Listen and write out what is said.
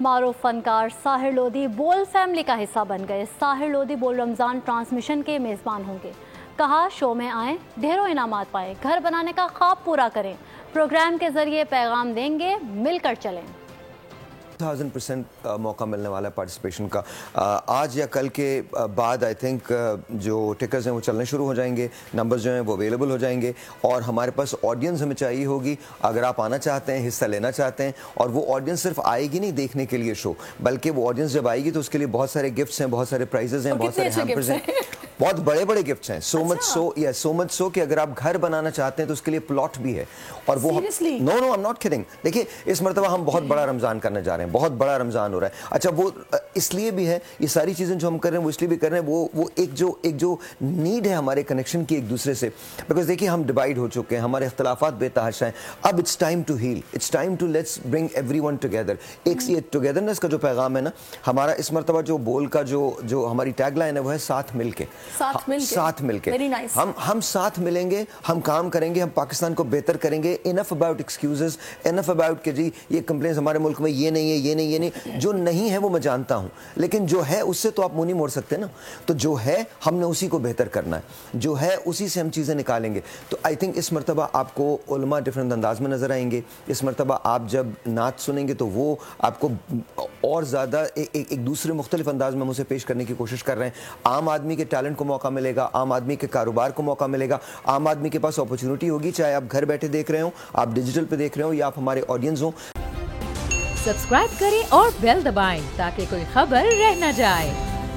معروف فنکار ساحر لودھی بول فیملی کا حصہ بن گئے۔ ساحر لودھی بول رمضان ٹرانسمیشن کے میزبان ہوں گے۔ کہا شو میں آئیں، ڈھیروں انعامات پائیں، گھر بنانے کا خواب پورا کریں، پروگرام کے ذریعے پیغام دیں گے، مل کر چلیں۔ 1000% موقع ملنے والا ہے پارٹیسپیشن کا۔ آج یا کل کے بعد آئی تھنک جو ٹکٹس ہیں وہ چلنے شروع ہو جائیں گے، نمبرز جو ہیں وہ اویلیبل ہو جائیں گے، اور ہمارے پاس آڈینس ہمیں چاہیے ہوگی۔ اگر آپ آنا چاہتے ہیں، حصہ لینا چاہتے ہیں، اور وہ آڈینس صرف آئے گی نہیں دیکھنے کے لیے شو، بلکہ وہ آڈینس جب آئے گی تو اس کے لیے بہت سارے گفٹس ہیں، بہت سارے پرائزز ہیں، بہت سارے ہیمپرز ہیں، بہت بڑے بڑے گفٹس ہیں۔ سو مچ سو کہ اگر آپ گھر بنانا چاہتے ہیں تو اس کے لیے پلاٹ بھی ہے، اور وہ نو آئی ایم ناٹ کڈنگ۔ دیکھیے اس مرتبہ ہم بہت بڑا رمضان کرنے جا رہے ہیں، بہت بڑا رمضان ہو رہا ہے۔ اچھا وہ اس لیے بھی ہے، یہ ساری چیزیں جو ہم کر رہے ہیں وہ اس لیے بھی کر رہے ہیں، وہ ایک جو نیڈ ہے ہمارے کنیکشن کی ایک دوسرے سے، بیکاز دیکھیے ہم ڈیوائڈ ہو چکے ہیں، ہمارے اختلافات بے تحاشا ہیں۔ اب it's time to heal, it's time to let's bring everyone together. ایک یہ ٹوگیدرنس کا جو پیغام ہے نا ہمارا اس مرتبہ، جو بول کا جو ہماری ٹیگ لائن ہے وہ ہے ساتھ مل کے، ساتھ مل کے ہم ساتھ ملیں گے، ہم کام کریں گے، ہم پاکستان کو بہتر کریں گے۔ Enough about excuses, enough about کہ جی یہ کمپلینس ہمارے ملک میں یہ نہیں ہے، یہ نہیں، یہ نہیں۔ جو نہیں ہے وہ میں جانتا ہوں، لیکن جو ہے اس سے تو آپ منہ نہیں موڑ سکتے نا۔ تو جو ہے ہم نے اسی کو بہتر کرنا ہے، جو ہے اسی سے ہم چیزیں نکالیں گے۔ تو آئی تھنک اس مرتبہ آپ کو علماء ڈفرینٹ انداز میں نظر آئیں گے۔ اس مرتبہ آپ جب نعت سنیں گے تو وہ آپ کو اور زیادہ ایک دوسرے مختلف انداز میں ہم اسے پیش کرنے کی کوشش کر رہے ہیں۔ عام آدمی کے ٹیلنٹ کو موقع ملے گا، عام آدمی کے کاروبار کو موقع ملے گا، عام آدمی کے پاس اپرچونٹی ہوگی، چاہے آپ گھر بیٹھے دیکھ رہے ہوں، آپ ڈیجیٹل پہ دیکھ رہے ہوں، یا آپ ہمارے آڈینس ہوں۔ سبسکرائب کریں اور بیل دبائیں تاکہ کوئی خبر رہ نہ جائے۔